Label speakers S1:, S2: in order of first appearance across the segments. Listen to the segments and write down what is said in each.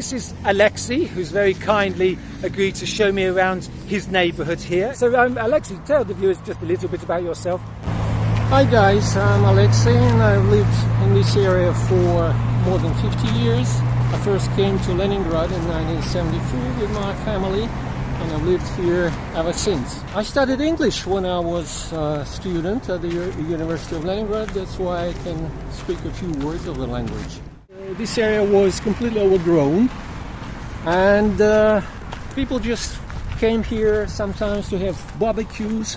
S1: This is Alexei, who's very kindly agreed to show me around his neighbourhood here. So Alexei, tell the viewers just a little bit about yourself.
S2: Hi guys, I'm Alexei and I've lived in this area for more than 50 years. I first came to Leningrad in 1973 with my family and I've lived here ever since. I studied English when I was a student at the University of Leningrad, that's why I can speak a few words of the language. This area was completely overgrown and people just came here sometimes to have barbecues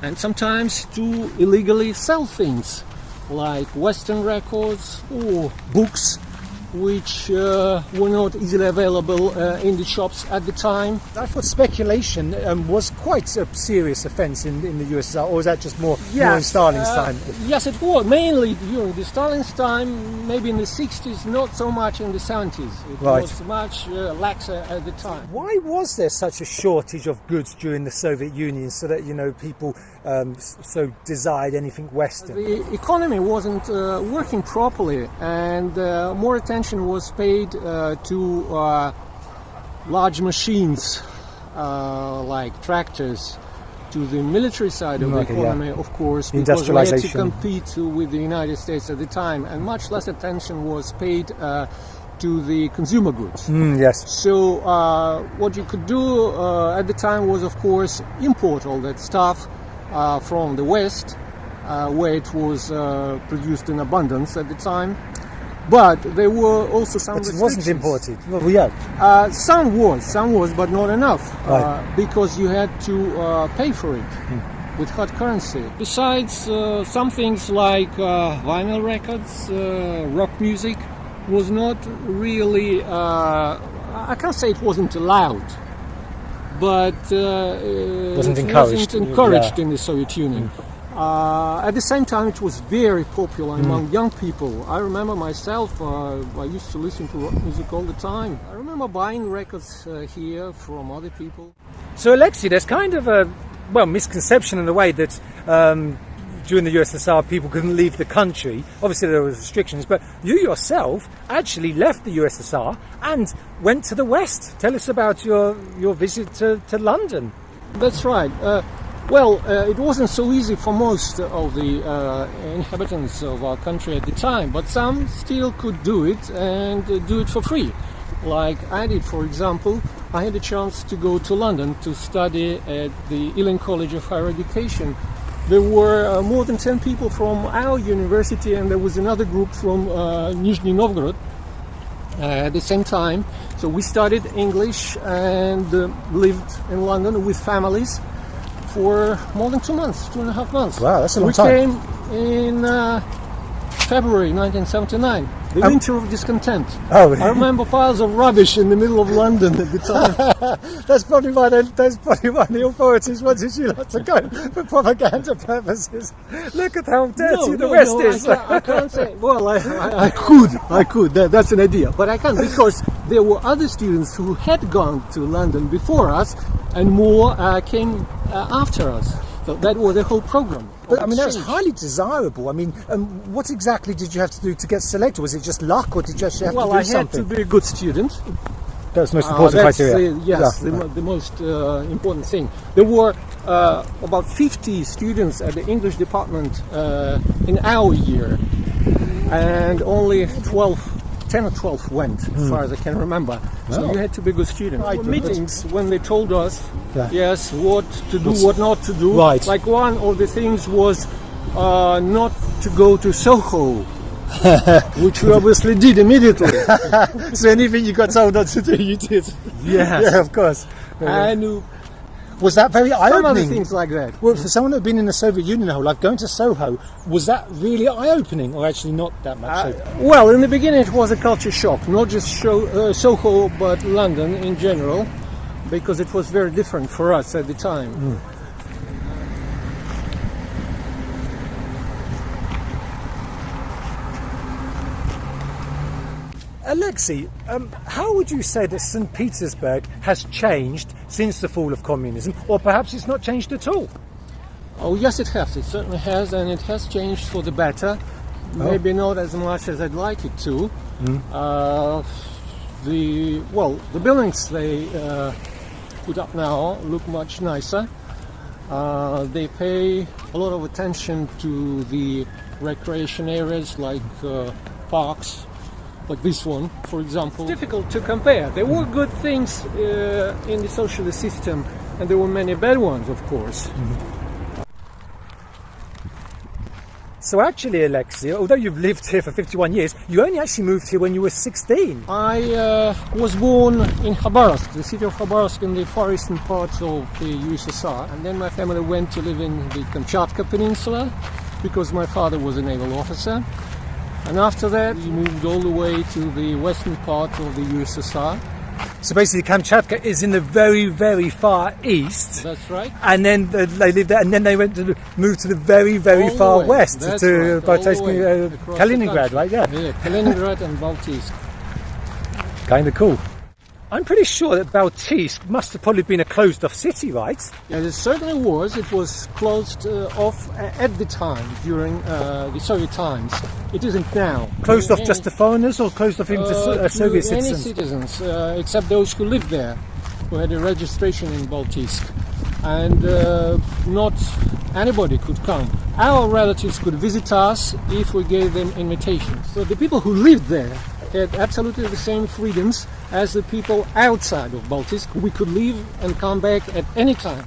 S2: and sometimes to illegally sell things like Western records or books which were not easily available in the shops at the time.
S1: I thought speculation was quite a serious offence in the USSR, or was that just more in Stalin's time?
S2: Yes, it was. Mainly during the Stalin's time, maybe in the 60s, not so much in the 70s. It was much laxer at the time.
S1: Why was there such a shortage of goods during the Soviet Union so that, people so desired anything Western?
S2: The economy wasn't working properly and more attention was paid to large machines like tractors, to the military side of the economy, of course, because we had to compete with the United States at the time, and much less attention was paid to the consumer goods. So what you could do at the time was, of course, import all that stuff from the West, where it was produced in abundance at the time. But there were also some restrictions.
S1: It wasn't imported?
S2: Some was, but not enough, because you had to pay for it with hard currency. Besides, some things like vinyl records, rock music was not really, I can't say it wasn't allowed, but it wasn't encouraged in the Soviet Union. At the same time, it was very popular among young people. I remember myself, I used to listen to rock music all the time. I remember buying records here from other people.
S1: So Alexei, there's kind of a misconception in the way that during the USSR people couldn't leave the country. Obviously there were restrictions, but you yourself actually left the USSR and went to the West. Tell us about your visit to London.
S2: That's right. It wasn't so easy for most of the inhabitants of our country at the time, but some still could do it and do it for free. Like I did, for example. I had a chance to go to London to study at the Ealing College of Higher Education. There were more than 10 people from our university, and there was another group from Nizhny Novgorod at the same time. So we studied English and lived in London with families for more than 2 months, 2.5 months.
S1: Wow, that's a long time.
S2: We came in February 1979, the winter of discontent.
S1: Oh,
S2: I remember piles of rubbish in the middle of London at the time.
S1: That's probably why the authorities wanted you not to go for propaganda purposes. Look at how dirty the West is.
S2: I can't say. Well, I could. That's an idea, but I can't, because there were other students who had gone to London before us, and more came after us. So that was the whole program.
S1: But I mean, that was highly desirable. I mean, what exactly did you have to do to get selected? Was it just luck, or did you actually have to do something?
S2: Well, I had to be a good student.
S1: That was the most important criteria.
S2: The most important thing. There were about 50 students at the English department in our year, and only 10 or 12 went, as far as I can remember. So you had to be a good student. Meetings, when they told us, what to do, what not to do.
S1: Right.
S2: Like one of the things was not to go to Soho, which we obviously did immediately.
S1: So anything you got told not to do, you did.
S2: Yes.
S1: Yeah, of course.
S2: And
S1: was that very eye-opening?
S2: Some other things like that.
S1: Well, for someone who had been in the Soviet Union their whole life, going to Soho, was that really eye-opening, or actually not that much?
S2: Well, in the beginning it was a culture shock, not just Soho, but London in general, because it was very different for us at the time.
S1: Alexei, how would you say that St. Petersburg has changed since the fall of communism, or perhaps it's not changed at all?
S2: Oh yes, it has. It certainly has, and it has changed for the better. Maybe not as much as I'd like it to. The buildings they put up now look much nicer. They pay a lot of attention to the recreation areas like parks, like this one, for example. It's difficult to compare. There were good things in the socialist system, and there were many bad ones, of course.
S1: So actually, Alexei, although you've lived here for 51 years, you only actually moved here when you were 16.
S2: I was born in Khabarovsk, the city of Khabarovsk, in the far eastern parts of the USSR. And then my family went to live in the Kamchatka Peninsula because my father was a naval officer. And after that, we moved all the way to the western part of the USSR.
S1: So basically, Kamchatka is in the very, very far east.
S2: That's right.
S1: And then they lived there, and then they moved to the very, very far west to Kaliningrad, right? Yeah.
S2: Yeah, Kaliningrad and Baltisk.
S1: Kind of cool. I'm pretty sure that Baltisk must have probably been a closed-off city, right?
S2: Yeah, it certainly was. It was closed off at the time, during the Soviet times. It isn't now.
S1: Closed off just to foreigners, or closed off even to Soviet citizens?
S2: Any citizens, except those who lived there, who had a registration in Baltisk. And not anybody could come. Our relatives could visit us if we gave them invitations. So the people who lived there had absolutely the same freedoms as the people outside of Baltisk. We could leave and come back at any time.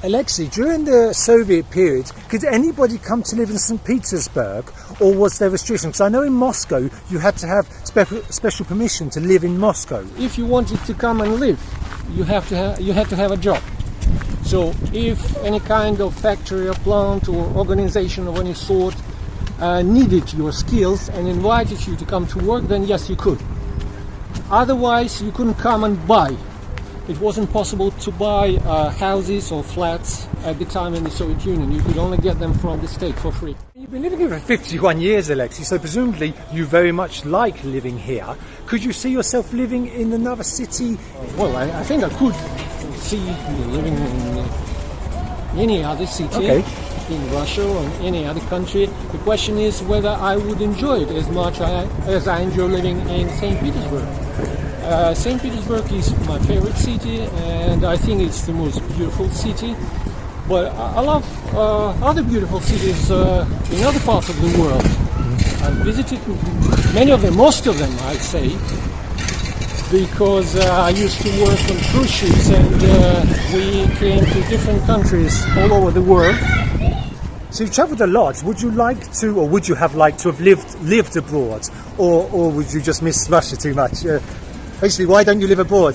S1: Alexei, during the Soviet period, could anybody come to live in St. Petersburg, or was there restrictions? Because I know in Moscow you had to have special permission to live in Moscow.
S2: If you wanted to come and live, you had to have a job. So if any kind of factory or plant or organization of any sort needed your skills and invited you to come to work, then yes, you could. Otherwise, you couldn't come and buy. It wasn't possible to buy houses or flats at the time in the Soviet Union. You could only get them from the state for free.
S1: You've been living here for 51 years, Alexei, so presumably you very much like living here. Could you see yourself living in another city?
S2: Well, I think I could see living in any other city, in Russia or in any other country. The question is whether I would enjoy it as much as I enjoy living in St. Petersburg. St. Petersburg is my favorite city, and I think it's the most beautiful city. But I love other beautiful cities in other parts of the world. I've visited many of them, most of them, I'd say, because I used to work on cruise ships, and we came to different countries all over the world.
S1: So you've travelled a lot. Would you like to, or would you have liked to have lived abroad, or would you just miss Russia too much? Basically, why don't you live abroad?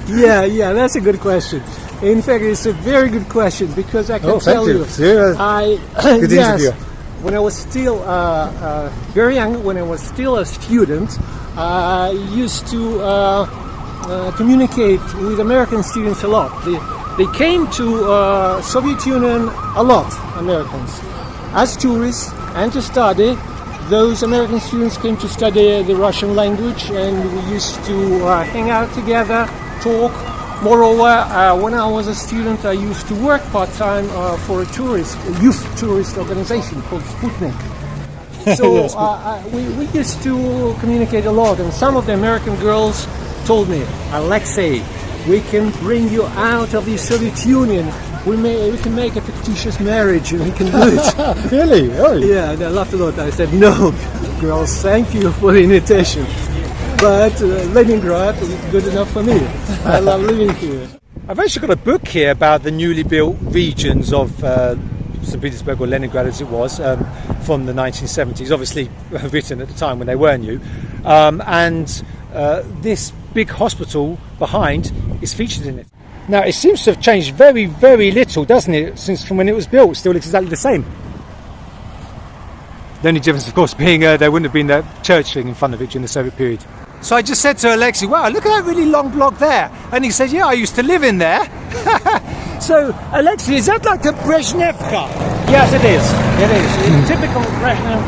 S2: Yeah, that's a good question. In fact, it's a very good question, because I can tell you,
S1: good interview.
S2: When I was still very young, when I was still a student, I used to communicate with American students a lot. They came to Soviet Union a lot, Americans, as tourists and to study. Those American students came to study the Russian language, and we used to hang out together, talk. Moreover, when I was a student, I used to work part-time for a youth tourist organization called Sputnik. So we used to communicate a lot, and some of the American girls told me, Alexei, we can bring you out of the Soviet Union. We can make a fictitious marriage, and we can do it.
S1: Really? Oh.
S2: Yeah, and I laughed a lot. I said, no, girls, thank you for the invitation. But Leningrad is good enough for me. I love living here.
S1: I've actually got a book here about the newly built regions of St. Petersburg, or Leningrad as it was, from the 1970s, obviously written at the time when they were new. And this big hospital behind is featured in it. Now, it seems to have changed very, very little, doesn't it, since from when it was built. It still looks exactly the same. The only difference, of course, being there wouldn't have been that church thing in front of it during the Soviet period. So I just said to Alexei, wow, look at that really long block there. And he said, yeah, I used to live in there. So, Alexei, is that like a Brezhnevka?
S2: Yes, it is. It is. It's a typical Brezhnev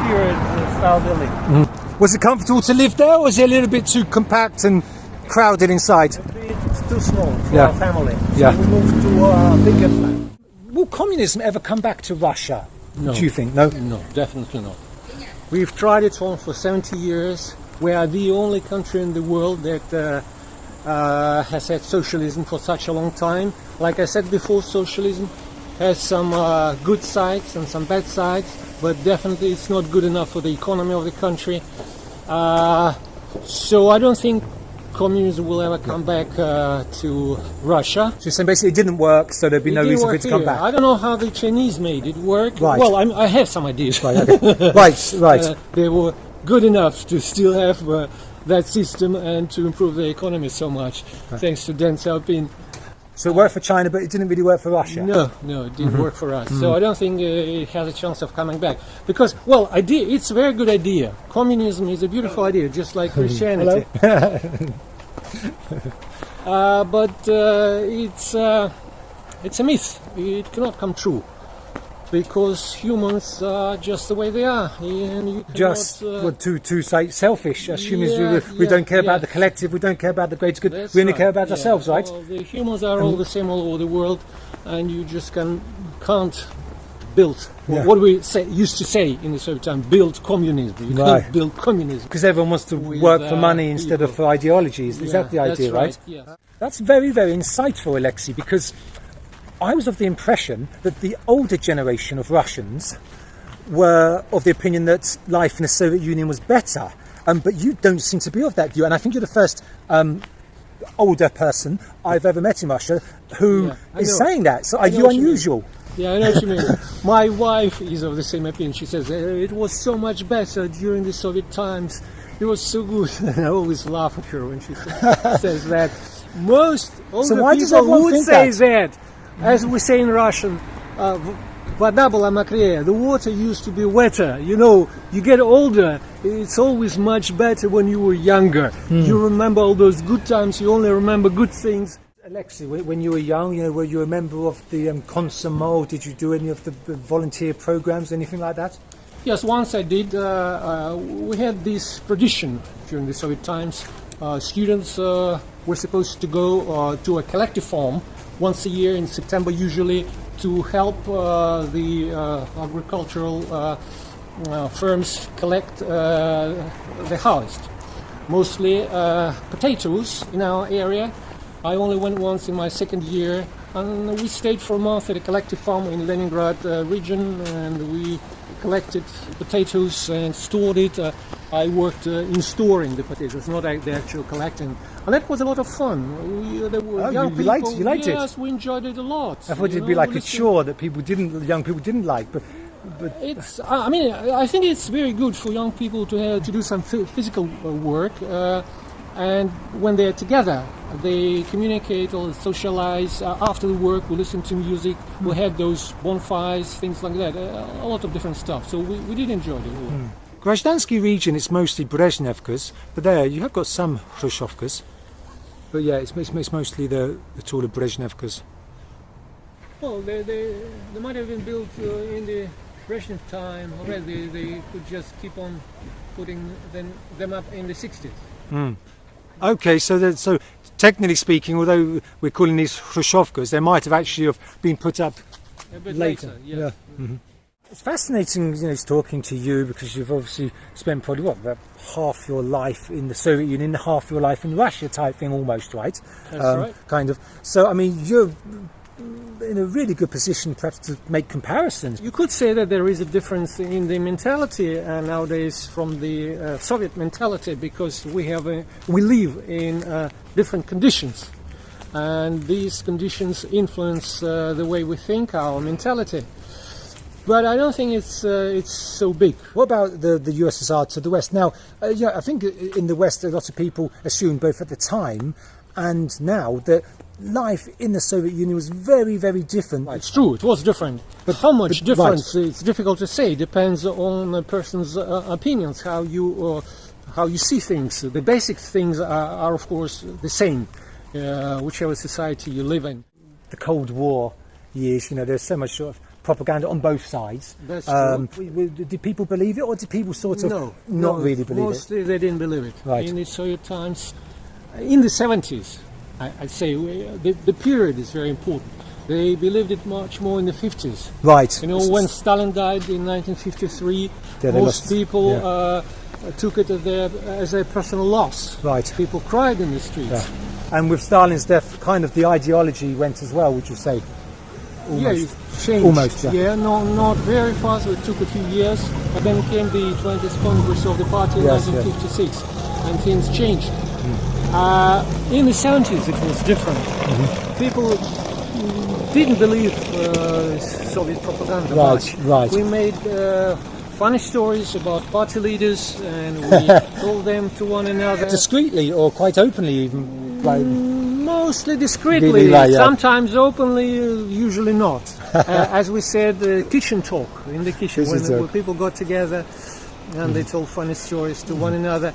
S2: period style building.
S1: Was it comfortable to live there, or was it a little bit too compact and crowded inside?
S2: It's too small for our family. So we moved to a bigger flat.
S1: will communism ever come back to Russia?
S2: No.
S1: Do you think? No?
S2: No, definitely not. We've tried it on for 70 years. We are the only country in the world that has had socialism for such a long time. Like I said before, socialism has some good sides and some bad sides, but definitely it's not good enough for the economy of the country. So I don't think communism will ever come back to Russia.
S1: So you're saying basically it didn't work, so there'd be no reason for it to come back?
S2: I don't know how the Chinese made it work.
S1: Right.
S2: Well, I have some ideas.
S1: Right, okay. right.
S2: They were good enough to still have that system and to improve the economy so much, thanks to Deng Xiaoping.
S1: So it worked for China, but it didn't really work for Russia?
S2: No, it didn't work for us. So I don't think it has a chance of coming back. Because, well, it's a very good idea. Communism is a beautiful idea, just like Christianity. But it's a myth. It cannot come true. Because humans are just the way they are. And you cannot,
S1: to say selfish. As humans, we don't care about the collective, we don't care about the greater good, we only care about ourselves, right?
S2: Well, the humans are all the same all over the world, and you just can't build what we used to say in the Soviet time, build communism. You can't build communism.
S1: Because everyone wants to work for money instead of for ideologies. Is that the idea, right?
S2: Yes.
S1: That's very, very insightful, Alexei, because I was of the impression that the older generation of Russians were of the opinion that life in the Soviet Union was better, but you don't seem to be of that view. And I think you're the first older person I've ever met in Russia who is saying that. So are you unusual?
S2: Yeah, I know what you mean. My wife is of the same opinion. She says it was so much better during the Soviet times. It was so good. I always laugh at her when she says that. Most older people would say that. As we say in Russian, voda была mokrее, the water used to be wetter. You know, you get older, it's always much better when you were younger. You remember all those good times, you only remember good things.
S1: Alexei, when you were young, were you a member of the Komsomol? Did you do any of the volunteer programs, anything like that?
S2: Yes, once I did. We had this tradition during the Soviet times. Students were supposed to go to a collective farm once a year in September usually to help the agricultural firms collect the harvest. Mostly potatoes in our area. I only went once in my second year, and we stayed for a month at a collective farm in Leningrad region, and we collected potatoes and stored it. I worked in storing the potatoes, not the actual collecting. And that was a lot of fun. There were young people.
S1: You liked it?
S2: Yes, we enjoyed it a lot.
S1: I thought it'd be like a chore that young people didn't like, but
S2: it's. I mean, I think it's very good for young people to do some physical work, and when they're together, they communicate or socialize. After the work, we listen to music. We had those bonfires, things like that. A lot of different stuff. So we did enjoy it a lot.
S1: Glasnost region is mostly Brezhnevkas, but there you have got some Khrushchevkas. But yeah, it's mostly the taller Brezhnevkas.
S2: Well, they might have been built in the Brezhnev time already. They could just keep on putting them up in the 60s.
S1: Okay, so technically speaking, although we're calling these Khrushchevkas, they might have actually been put up
S2: a bit
S1: later.
S2: Yeah.
S1: Mm-hmm. It's fascinating, talking to you, because you've obviously spent probably about half your life in the Soviet Union, half your life in Russia, type thing, almost, right?
S2: That's right.
S1: Kind of. So, I mean, you're in a really good position, perhaps, to make comparisons.
S2: You could say that there is a difference in the mentality nowadays from the Soviet mentality, because we live in different conditions, and these conditions influence the way we think, our mentality. But I don't think it's so big.
S1: What about the USSR to the West? Now, I think in the West, a lot of people assume, both at the time and now, that life in the Soviet Union was very, very different.
S2: It's true, it was different. But how much difference? Right. It's difficult to say. It depends on a person's opinions, how you see things. The basic things are of course, the same, whichever society you live in.
S1: The Cold War years, there's so much sort of propaganda on both sides.
S2: That's true.
S1: Did people believe it, or did people sort of not really believe
S2: mostly they didn't believe it.
S1: Right.
S2: In the Soviet times, in the 70s, I'd say the period is very important. They believed it much more in the 50s.
S1: Right.
S2: You know, when Stalin died in 1953,
S1: Yeah,
S2: most people
S1: yeah.
S2: took it as a personal loss.
S1: Right.
S2: People cried in the streets.
S1: Yeah. And with Stalin's death, kind of the ideology went as well, would you say? Almost.
S2: Yeah, it changed.
S1: Almost, yeah.
S2: Yeah, no, not very fast. It took a few years. But then came the 20th Congress of the party in
S1: Yes,
S2: 1956, and things changed. In the 70s, it was different. People didn't believe Soviet propaganda much.
S1: Right.
S2: We made funny stories about party leaders, and we told them to one another.
S1: Discreetly or quite openly, even. Like,
S2: mostly discreetly,
S1: Really, right, yeah.
S2: sometimes openly, usually not. As we said, kitchen talk in the kitchen, when people got together and they told funny stories to one another.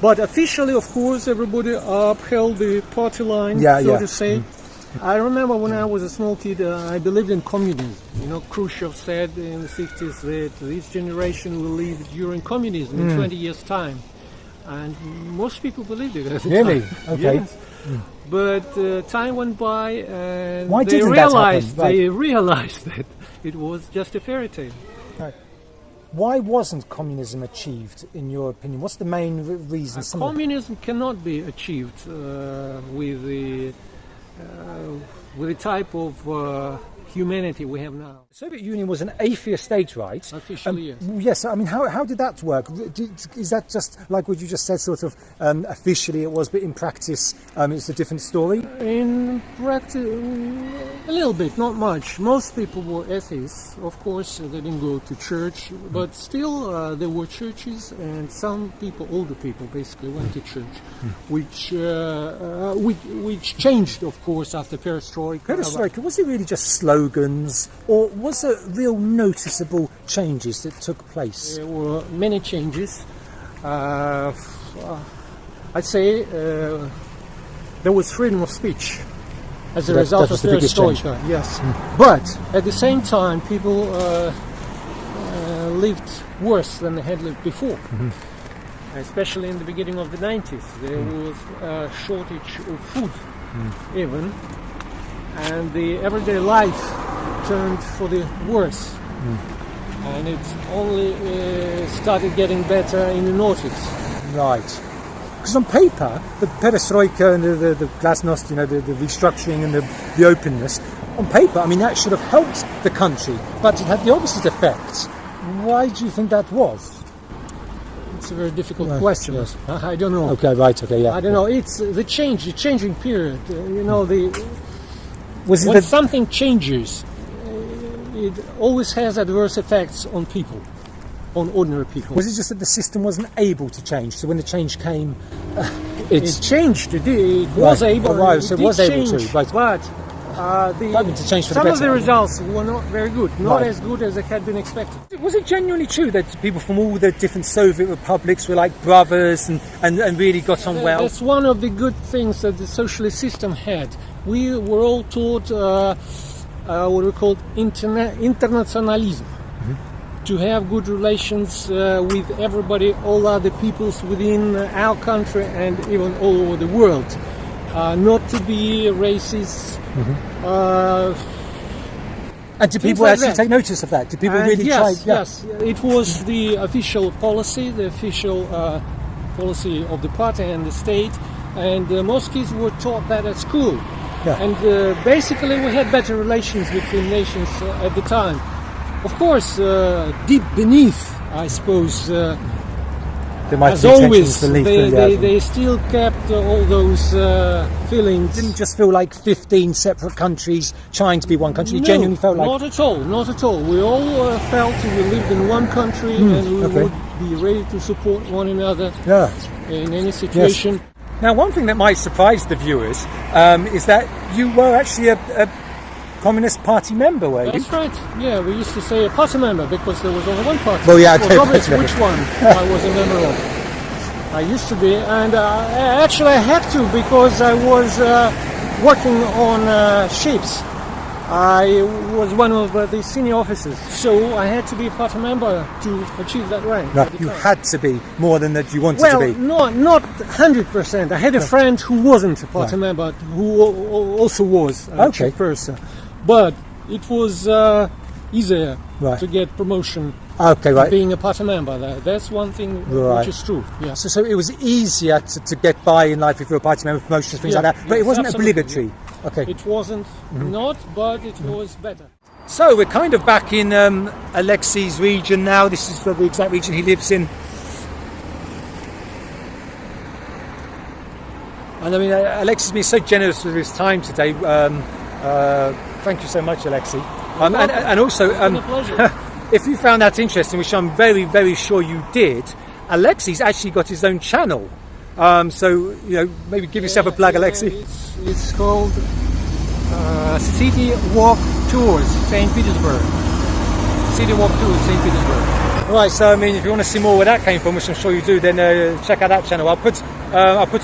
S2: But officially, of course, everybody upheld the party line, so to say. I remember when I was a small kid, I believed in communism. You know, Khrushchev said in the 60s that this generation will live during communism in 20 years' time. And most people believed it at the time.
S1: Really? Okay.
S2: Yes. But time went by, and
S1: Why
S2: they
S1: didn't
S2: realized
S1: that happen?
S2: they realized that it was just a fairy tale.
S1: Right. Why wasn't communism achieved, in your opinion? What's the main reason?
S2: Communism cannot be achieved with the type of humanity we have now.
S1: The Soviet Union was an atheist state, right?
S2: Officially, yes.
S1: Yes, I mean, how did that work? Is that just like what you just said, sort of officially it was, but in practice it's a different story?
S2: In practice, a little bit, not much. Most people were atheists. Of course, they didn't go to church, but still there were churches, and some people, older people, basically went to church, which changed, of course, after Perestroika.
S1: Perestroika, was it really just slogans, or was there real noticeable changes that took place?
S2: There were many changes. I'd say there was freedom of speech as a result of Perestroika. Yes, but at the same time, people lived worse than they had lived before. Especially in the beginning of the 90s, there was a shortage of food, even, and the everyday life turned for the worse. And it only started getting better in the noughties. Right.
S1: Because on paper, the Perestroika and the Glasnost, you know, the restructuring and the openness, on paper, I mean, that should have helped the country, but it had the opposite effect. Why do you think that was?
S2: It's a very difficult question.
S1: Yes.
S2: I don't know.
S1: Okay, right, okay, yeah.
S2: I don't know. It's the changing period. You know,
S1: when
S2: something changes, it always has adverse effects on people, on ordinary people.
S1: Was it just that the system wasn't able to change? So when the change came,
S2: it changed. It was able.
S1: Right, so it was able to. Right.
S2: But
S1: to change for
S2: some
S1: the
S2: of the
S1: better.
S2: results were not very good, not as good as it had been expected.
S1: Was it genuinely true that people from all the different Soviet republics were like brothers and really got on well?
S2: That's one of the good things that the socialist system had. We were all taught what we call internationalism, to have good relations with everybody, all other peoples within our country and even all over the world. Not to be racist.
S1: And did people actually take notice of that? Did people really try?
S2: Yes, it was the official policy, policy of the party and the state, and most kids were taught that at school. Yeah. And basically we had better relations between nations at the time. Of course, deep beneath, I suppose, as always, they still kept all those feelings.
S1: It didn't just feel like 15 separate countries trying to be one country. It genuinely felt like...
S2: not at all, not at all. We all felt we lived in one country and we would be ready to support one another in any situation.
S1: Yes. Now, one thing that might surprise the viewers is that you were actually a Communist Party member, were you?
S2: That's right. Yeah, we used to say a party member because there was only one party.
S1: Well, yeah, okay.
S2: It was obvious which one I was a member of. I used to be, and actually I had to because I was working on ships. I was one of the senior officers, so I had to be a party member to achieve that rank.
S1: No, you had to be more than that you wanted to be.
S2: Well, not 100%. I had a friend who wasn't a party member, who also was a chief purser. but it was easier
S1: Right.
S2: to get promotion.
S1: Okay, right.
S2: Being a party member, that's one thing
S1: Right.
S2: which is true. Yeah.
S1: So it was easier to get by in life if you're a party member, promotions, things
S2: Yeah,
S1: like that. But
S2: yes,
S1: it wasn't
S2: absolutely,
S1: obligatory. Okay.
S2: It wasn't not, but it was better.
S1: So we're kind of back in Alexei's region now. This is the exact region he lives in. And I mean, Alexei's been so generous with his time today. Thank you so much, Alexei. And also,
S2: It's been a pleasure.
S1: if you found that interesting, which I'm very, very sure you did, Alexei's actually got his own channel. So, maybe give yourself a plug, Alexei.
S2: It's called City Walk Tours, St. Petersburg. City Walk Tours, St. Petersburg.
S1: Right, so I mean, if you want to see more where that came from, which I'm sure you do, then check out that channel. I'll put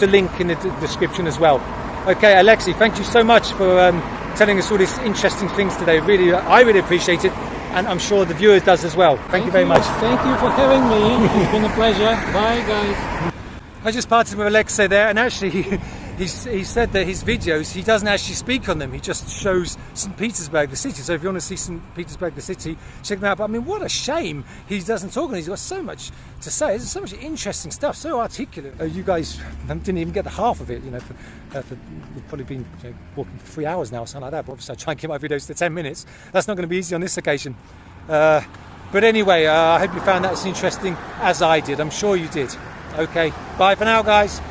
S1: a link in the description as well. Okay, Alexei, thank you so much for telling us all these interesting things today. Really, I really appreciate it, and I'm sure the viewers does as well. Thank you very much.
S2: Thank you for having me. It's been a pleasure. Bye, guys.
S1: I just parted with Alexei there, and actually he said that his videos, he doesn't actually speak on them, he just shows St. Petersburg, the city. So if you want to see St. Petersburg, the city, check them out. But I mean, what a shame he doesn't talk on it. He's got so much to say. There's so much interesting stuff, so articulate. You guys didn't even get the half of it, we've probably been walking for 3 hours now or something like that. But obviously I try and keep my videos to 10 minutes. That's not going to be easy on this occasion. But anyway, I hope you found that as interesting as I did. I'm sure you did. Okay, bye for now, guys.